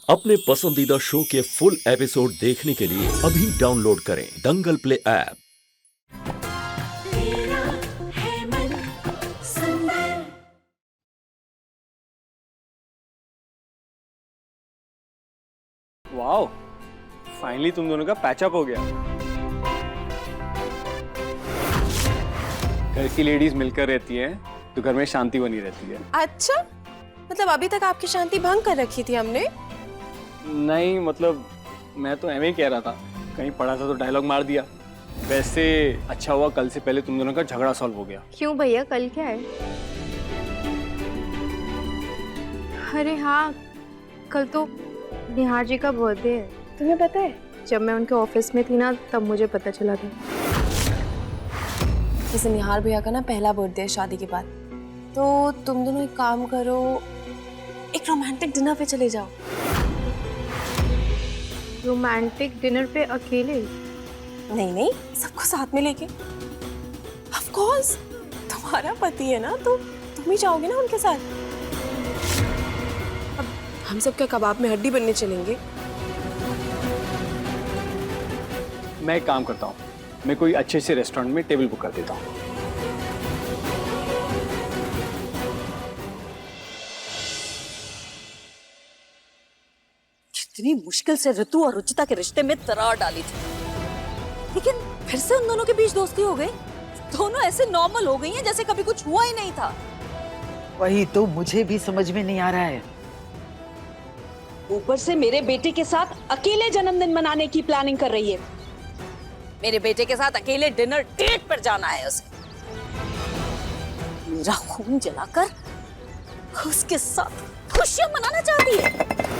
अपने पसंदीदा शो के फुल एपिसोड देखने के लिए अभी डाउनलोड करें दंगल प्ले ऐप। तेरा है मन सुंदर। वाओ, फाइनली तुम दोनों का पैचअप हो गया। घर की लेडीज मिलकर रहती हैं तो घर में शांति बनी रहती है। अच्छा, मतलब अभी तक आपकी शांति भंग कर रखी थी हमने? नहीं, मतलब मैं तो एम ही कह रहा था, कहीं पढ़ा था तो डायलॉग मार दिया। वैसे अच्छा हुआ कल से पहले तुम दोनों का झगड़ा सॉल्व हो गया। क्यों भैया, कल क्या है? अरे हाँ, कल तो निहार जी का बर्थडे है। तुम्हें पता है, जब मैं उनके ऑफिस में थी ना, तब मुझे पता चला था। जैसे निहार भैया का ना पहला बर्थडे है शादी के बाद, तो तुम दोनों एक काम करो, एक रोमांटिक डिनर पे चले जाओ। रोमांटिक डिनर पे अकेले? नहीं नहीं, सबको साथ में लेके। ऑफ कोर्स, तुम्हारा पति है ना, तो तुम ही जाओगे ना उनके साथ। अब हम सब क्या कबाब में हड्डी बनने चलेंगे? मैं एक काम करता हूँ, मैं कोई अच्छे से रेस्टोरेंट में टेबल बुक कर देता हूँ। कितनी मुश्किल से ऋतु और रुचिता के रिश्ते में दरार डाली थी, लेकिन फिर से उन दोनों के बीच दोस्ती हो गई। दोनों ऐसे नॉर्मल हो गई हैं जैसे कभी कुछ हुआ ही नहीं था। वही तो मुझे भी समझ में नहीं आ रहा है। ऊपर से मेरे बेटे के साथ अकेले जन्मदिन मनाने की प्लानिंग कर रही है। मेरे बेटे के साथ अकेले डिनर डेट पर जाना है उसे। मेरा खून जलाकर उसके साथ खुशियां मनाना चाहती है।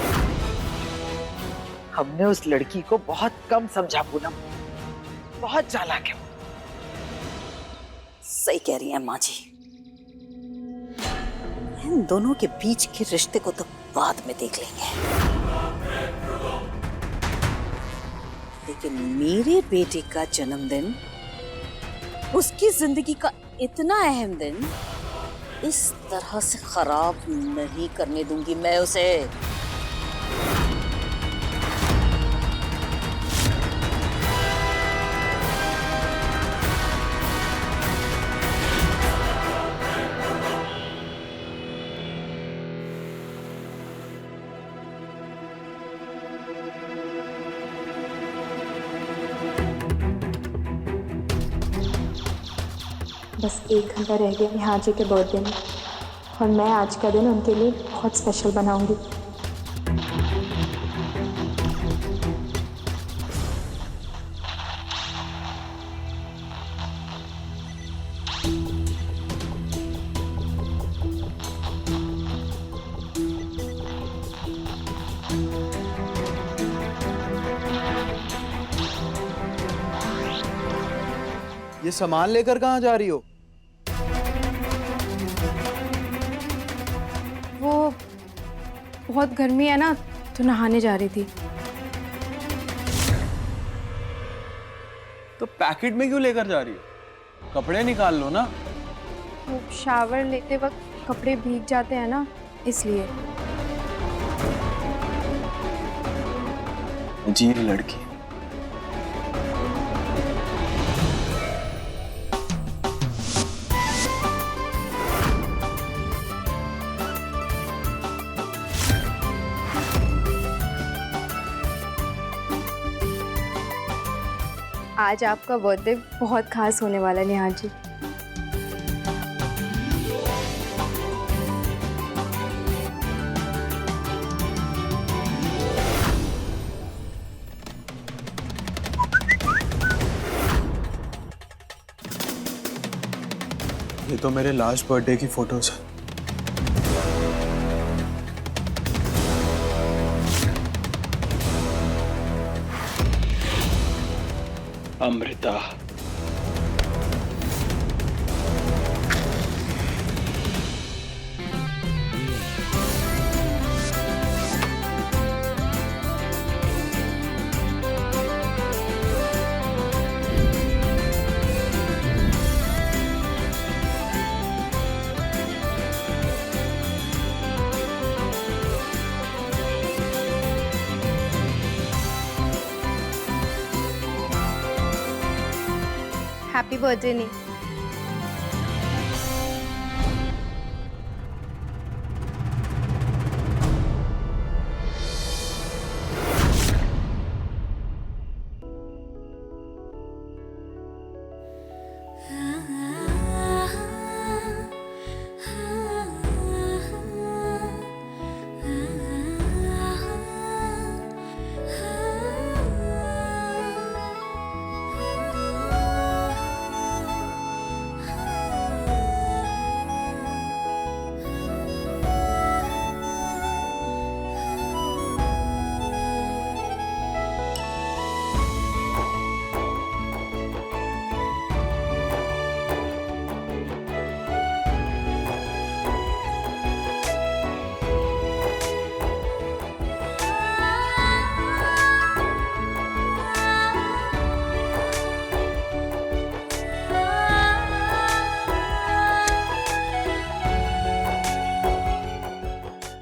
हमने उस लड़की को बहुत कम समझा पूनम, बहुत चालाक है। सही कह रही है माँ जी, इन दोनों के बीच के रिश्ते को तो बाद में देख लेंगे, लेकिन मेरे बेटे का जन्मदिन, उसकी जिंदगी का इतना अहम दिन, इस तरह से खराब नहीं करने दूंगी मैं उसे। बस 1 घंटा रह गया निहार जी के बर्थडे में, और मैं आज का दिन उनके लिए बहुत स्पेशल बनाऊंगी। ये सामान लेकर कहाँ जा रही हो? वो बहुत गर्मी है ना, तो नहाने जा रही थी। तो पैकेट में क्यों लेकर जा रही हो? कपड़े निकाल लो ना। वो शावर लेते वक्त कपड़े भीग जाते हैं ना, इसलिए। अजीब लड़की। आज आपका बर्थडे बहुत खास होने वाला है निहार जी। ये तो मेरे लास्ट बर्थडे की फोटोज है। अमृता, हैप्पी बर्थडे नहीं।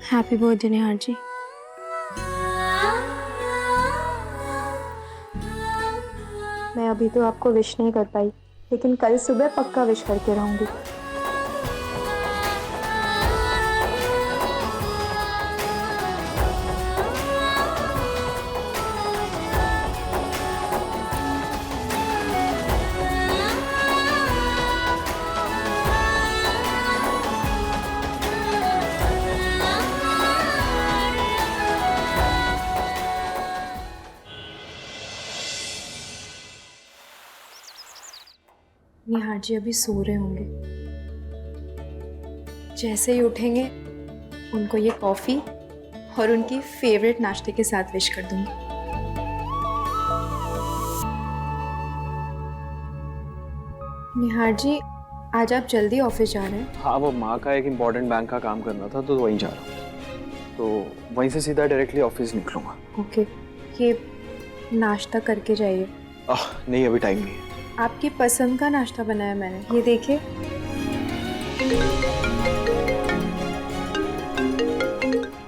हैप्पी बर्थडे निहार जी। मैं अभी तो आपको विश नहीं कर पाई, लेकिन कल सुबह पक्का विश करके रहूंगी। निहार जी अभी सो रहे होंगे। जैसे ही उठेंगे उनको ये कॉफ़ी और उनकी फेवरेट नाश्ते के साथ विश कर दूंगी। निहार जी आज आप जल्दी ऑफिस जा रहे हैं? हाँ, वो माँ का एक इम्पोर्टेंट बैंक का काम करना था तो वहीं जा रहा हूँ, तो वहीं से सीधा डायरेक्टली ऑफिस निकलूंगा। ओके, ये नाश्ता करके जाइए। नहीं, अभी टाइम नहीं है। आपकी पसंद का नाश्ता बनाया मैंने, ये देखिए।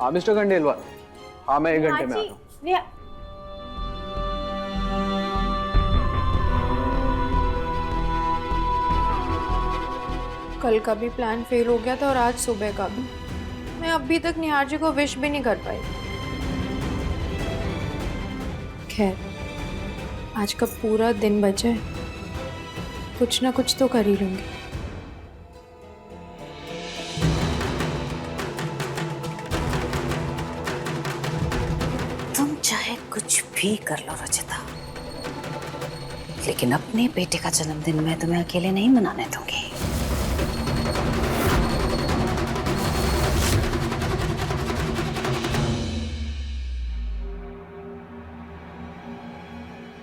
हाँ मिस्टर खंडेलवाल, हाँ मैं 1 घंटे में आ रहा हूँ। कल का भी प्लान फेल हो गया था और आज सुबह का भी। मैं अभी तक निहार जी को विश भी नहीं कर पाई। खैर, आज का पूरा दिन बचा है, कुछ ना कुछ तो कर ही लूंगी। तुम चाहे कुछ भी कर लो रचिता, लेकिन अपने बेटे का जन्मदिन मैं तुम्हें अकेले नहीं मनाने दूंगी।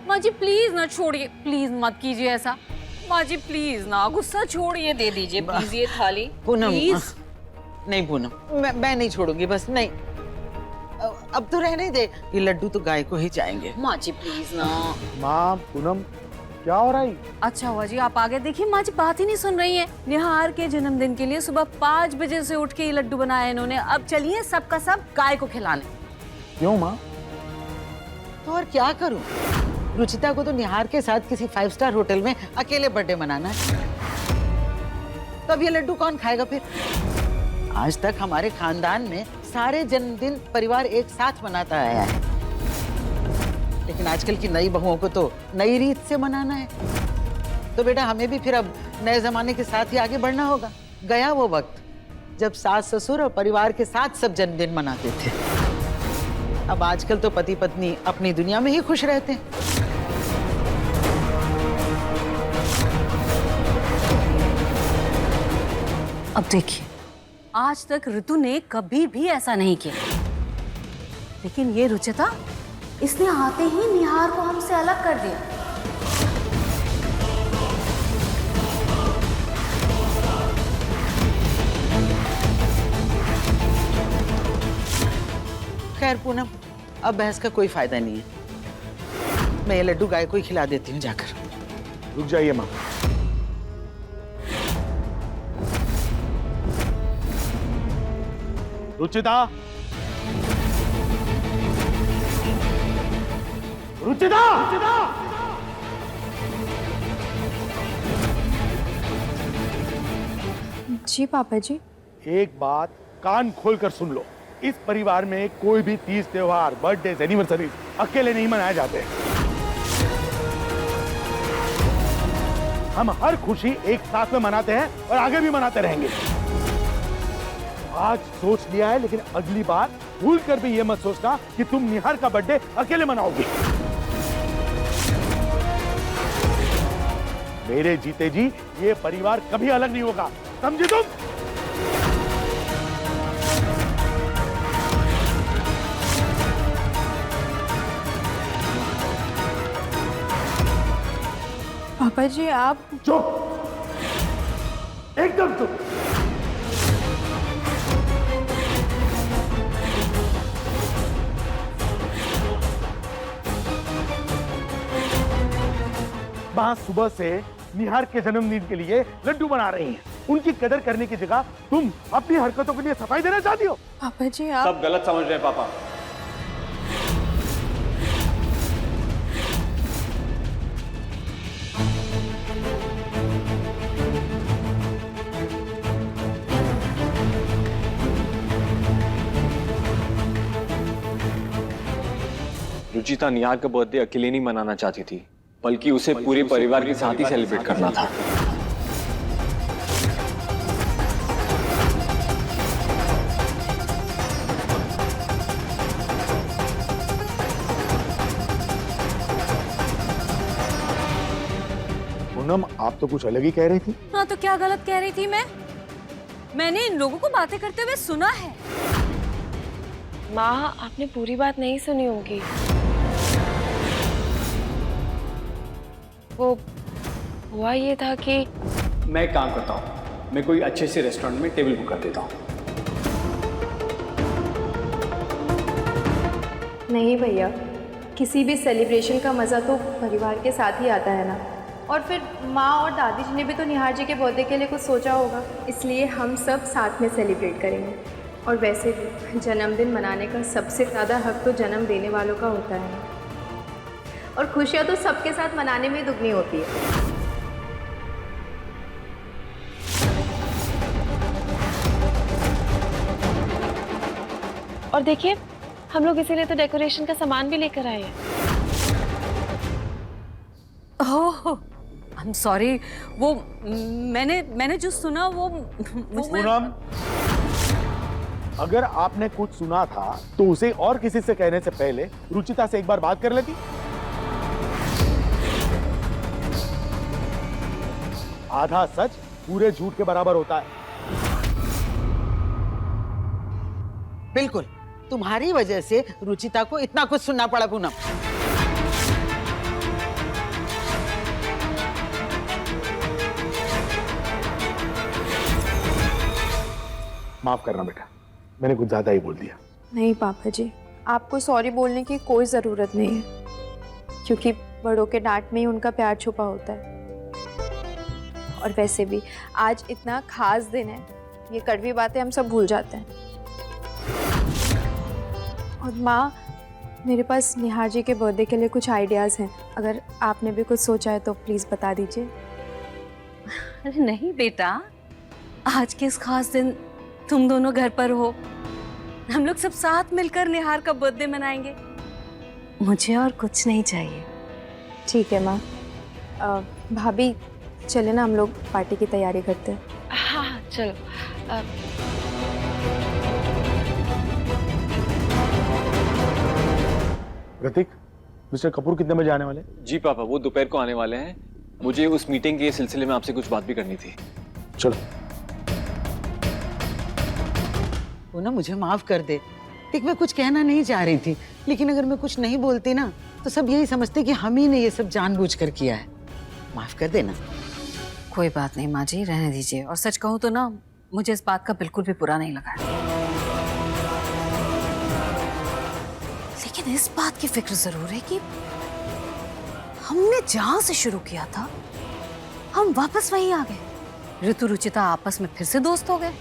माँ जी प्लीज ना छोड़िए, प्लीज मत कीजिए ऐसा। माँ जी प्लीज ना, गुस्सा छोड़िए, दे दीजिए प्लीज ये थाली। पूनम, प्लीज। नहीं पूनम, मैं नहीं छोड़ूंगी, बस नहीं। अब तो रहने दे, ये लड्डू तो गाय को ही जाएंगे। माँ जी प्लीज ना। माँ पूनम, क्या हो रहा है? अच्छा हुआ जी आप आगे, देखिए माँ जी बात ही नहीं सुन रही है। निहार के जन्मदिन के लिए सुबह 5 बजे से उठ के ये लड्डू बनाए इन्होंने। अब चलिए सबका सब गाय को खिलाने। क्यों माँ? तो और क्या करूं? रुचिता को तो निहार के साथ किसी 5 स्टार होटल में अकेले बर्थडे मनाना है। तो अब ये लड्डू कौन खाएगा फिर? आज तक हमारे खानदान में सारे जन्मदिन परिवार एक साथ मनाता आया है, लेकिन आजकल की नई बहुओं को तो नई रीत से मनाना है। तो बेटा हमें भी फिर अब नए जमाने के साथ ही आगे बढ़ना होगा। गया वो वक्त जब सास ससुर और परिवार के साथ सब जन्मदिन मनाते थे। अब आजकल तो पति पत्नी अपनी दुनिया में ही खुश रहते हैं। अब देखिए, आज तक ऋतु ने कभी भी ऐसा नहीं किया, लेकिन ये रुचिता, इसने आते ही निहार को हमसे अलग कर दिया। खैर पूनम, अब बहस का कोई फायदा नहीं है। मैं ये लड्डू गाय को ही खिला देती हूँ जाकर। रुक जाइए माँ। रुचिता, रुचिता, रुचिता! जी पापा जी। एक बात कान खोलकर सुन लो, इस परिवार में कोई भी तीज त्योहार, बर्थडे, एनिवर्सरी अकेले नहीं मनाए जाते। हम हर खुशी एक साथ में मनाते हैं और आगे भी मनाते रहेंगे। आज सोच लिया है, लेकिन अगली बार भूल कर भी ये मत सोचना कि तुम निहार का बर्थडे अकेले मनाओगी। मेरे जीते जी ये परिवार कभी अलग नहीं होगा, समझी तुम? पापा जी आप चुप, एकदम चुप। मां सुबह से निहार के जन्मदिन के लिए लड्डू बना रही हैं। उनकी कदर करने की जगह तुम अपनी हरकतों के लिए सफाई देना चाहती हो। पापा जी आप सब गलत समझ रहे हैं पापा। रुचिता निहार का बर्थडे अकेले नहीं मनाना चाहती थी, बल्कि उसे पूरे परिवार के साथ ही सेलिब्रेट करना था। पूनम, आप तो कुछ अलग ही कह रही थी। हाँ तो क्या गलत कह रही थी मैं? मैंने इन लोगों को बातें करते हुए सुना है। माँ आपने पूरी बात नहीं सुनी होगी। वो हुआ ये था कि मैं एक काम करता हूँ, मैं कोई अच्छे से रेस्टोरेंट में टेबल बुक कर देता हूँ। नहीं भैया, किसी भी सेलिब्रेशन का मज़ा तो परिवार के साथ ही आता है ना। और फिर माँ और दादी जी ने भी तो निहार जी के बर्थडे के लिए कुछ सोचा होगा, इसलिए हम सब साथ में सेलिब्रेट करेंगे। और वैसे भी जन्मदिन मनाने का सबसे ज़्यादा हक तो जन्म देने वालों का होता है, और खुशियाँ तो सबके साथ मनाने में दुगनी होती है। और देखिए, हम लोग इसीलिए तो डेकोरेशन का सामान भी लेकर आए हैं। ओह, आई एम सॉरी। वो मैंने जो सुना वो पूनम, अगर आपने कुछ सुना था तो उसे और किसी से कहने से पहले रुचिता से एक बार बात कर लेती। आधा सच पूरे झूठ के बराबर होता है। बिल्कुल, तुम्हारी वजह से रुचिता को इतना कुछ सुनना पड़ा पूनम। माफ करना बेटा, मैंने कुछ ज्यादा ही बोल दिया। नहीं पापा जी, आपको सॉरी बोलने की कोई ज़रूरत नहीं है, क्योंकि बड़ों के डांट में ही उनका प्यार छुपा होता है। और वैसे भी आज इतना खास दिन है, ये कड़वी बातें हम सब भूल जाते हैं। और माँ, मेरे पास निहार जी के बर्थडे के लिए कुछ आइडियाज़ हैं, अगर आपने भी कुछ सोचा है तो प्लीज़ बता दीजिए। अरे नहीं बेटा, आज के इस खास दिन तुम दोनों घर पर हो, हम लोग सब साथ मिलकर निहार का बर्थडे मनाएंगे। मुझे और कुछ नहीं चाहिए। ठीक है माँ। भाभी चले ना, हम लोग पार्टी की तैयारी करते हैं। हाँ चलो। प्रतीक, मिस्टर कपूर कितने बजे आने वाले? जी पापा, वो दोपहर को आने वाले हैं। मुझे उस मीटिंग के सिलसिले में आपसे कुछ बात भी करनी थी। चलो। वो ना मुझे माफ कर दे। देख, मैं कुछ कहना नहीं चाह रही थी, लेकिन अगर मैं कुछ नहीं बोलती ना तो सब यही समझते कि हम ही ने ये सब जानबूझकर किया है। माफ कर देना। कोई बात नहीं माँ जी, रहने दीजिए। और सच कहूँ तो ना, मुझे इस बात का बिल्कुल भी बुरा नहीं लगा, लेकिन इस बात की फिक्र जरूर है कि हमने जहां से शुरू किया था हम वापस वहीं आ गए। ऋतु रुचिता आपस में फिर से दोस्त हो गए,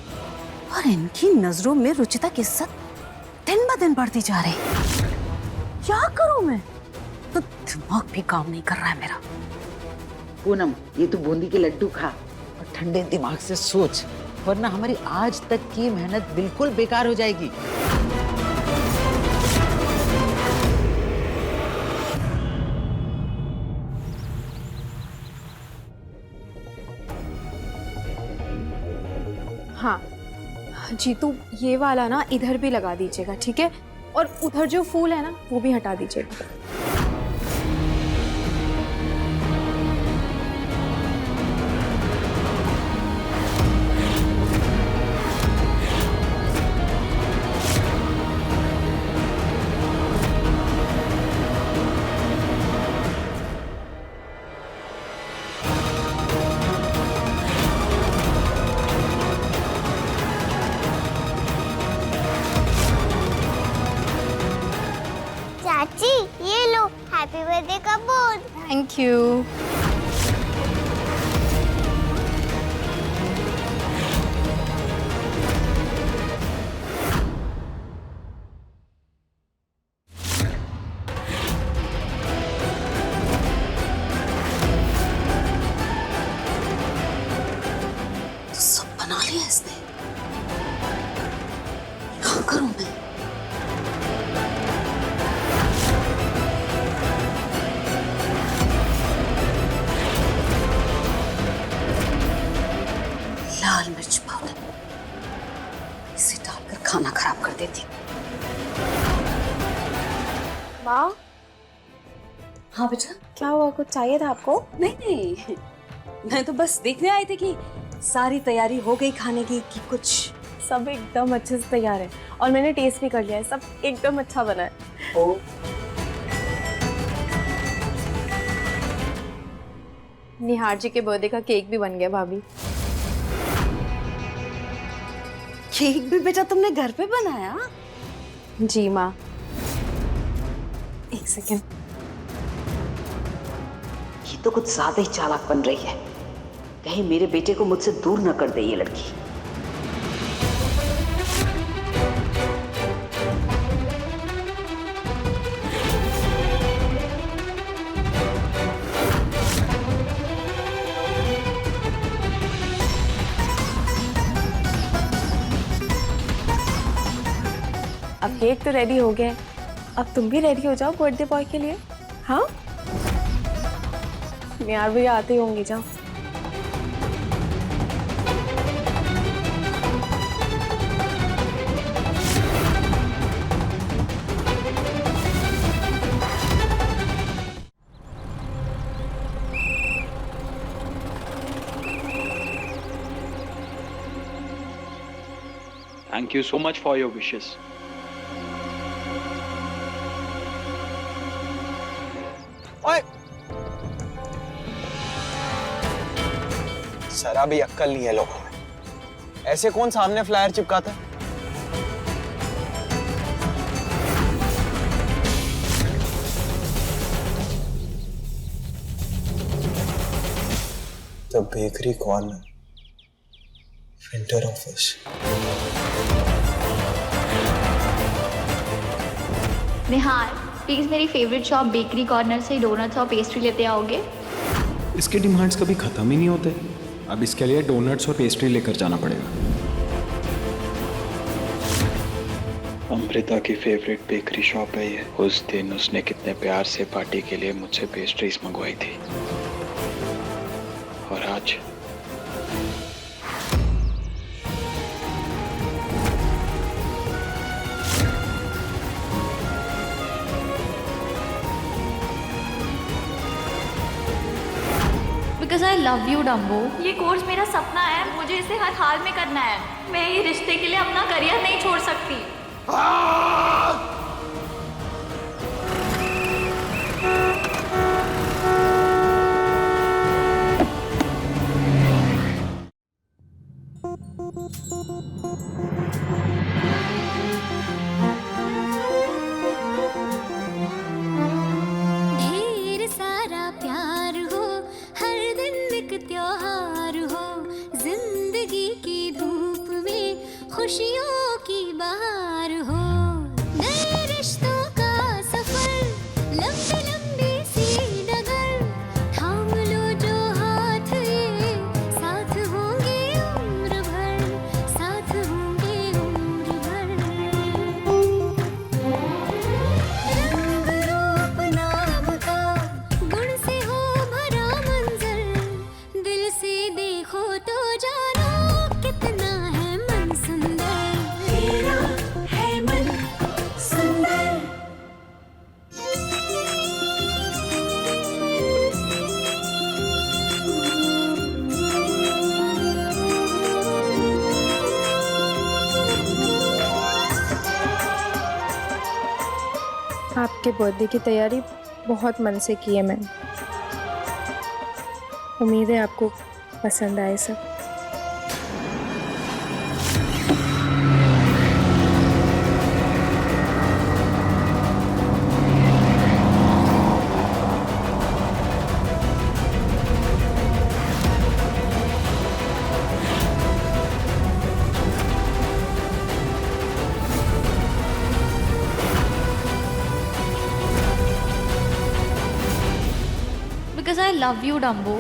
और इनकी नजरों में रुचिता की इज्जत दिन ब दिन बढ़ती जा रही। क्या करूं मैं? तो दिमाग भी काम नहीं कर रहा है मेरा। पूनम, ये तो बूंदी के लड्डू खा और ठंडे दिमाग से सोच। वरना हमारी आज तक की मेहनत बिल्कुल बेकार हो जाएगी। हाँ जीतू, ये वाला ना इधर भी लगा दीजिएगा, ठीक है? और उधर जो फूल है ना वो भी हटा दीजिएगा। चाची ये लो, हैप्पी बर्थडे का बोर्ड। Thank you. तो सब बना लिया इसने। क्या करूं मैं? लाल मिर्च पाउडर इसे डालकर खाना खराब कर देती। माँ, हाँ बेटा। क्या हुआ? कुछ चाहिए था आपको? नहीं नहीं, मैं तो बस देखने आई थी कि सारी तैयारी हो गई खाने की कि कुछ। सब एकदम अच्छे से तैयार है और मैंने टेस्ट भी कर लिया है, सब एकदम अच्छा बना है। ओ निहार जी के बर्थडे का केक भी बन गया भाभी। केक भी बेटा तुमने घर पे बनाया? जी माँ। एक सेकेंड। ये तो कुछ ज्यादा ही चालाक बन रही है, कहीं मेरे बेटे को मुझसे दूर न कर दे ये लड़की। अब केक तो रेडी हो गया है, अब तुम भी रेडी हो जाओ बर्थडे बॉय के लिए। हाँ, निहार भैया आते ही होंगे, जाओ। Thank you so much for your wishes. ओए! जरा भी अक्कल नहीं है लोगों में। ऐसे कौन सामने फ्लायर चिपकाता है? The bakery corner. Winter office. Nihar, please मेरी फेवरेट शॉप बेकरी कॉर्नर से डोनट्स और पेस्ट्री लेते आओगे? इसके डिमांड्स कभी ख़त्म ही नहीं होते। अब इसके लिए डोनट्स और पेस्ट्री लेकर जाना पड़ेगा। अमृता की फेवरेट बेकरी शॉप है ये। उस दिन उसने कितने प्यार से पार्टी के लिए मुझसे पेस्ट्रीज मंगवाई थी, और आज because I love you Dumbo. ये कोर्स मेरा सपना है, मुझे इसे हर हाल में करना है। मैं ये रिश्ते के लिए अपना करियर नहीं छोड़ सकती। ढेर सारा प्यार हो, हर दिन एक त्योहार हो, जिंदगी की धूप में खुशियों की बहार हो। आपके बर्थडे की तैयारी बहुत मन से की है मैंने। उम्मीद है आपको पसंद आए सब। Because I love you Dumbo.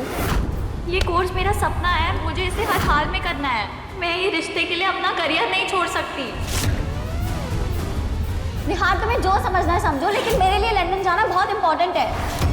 ये कोर्स मेरा सपना है, मुझे इसे हर हाल में करना है। मैं ये रिश्ते के लिए अपना करियर नहीं छोड़ सकती। निहार, तुम्हें जो समझना है समझो, लेकिन मेरे लिए लंदन जाना बहुत इंपॉर्टेंट है।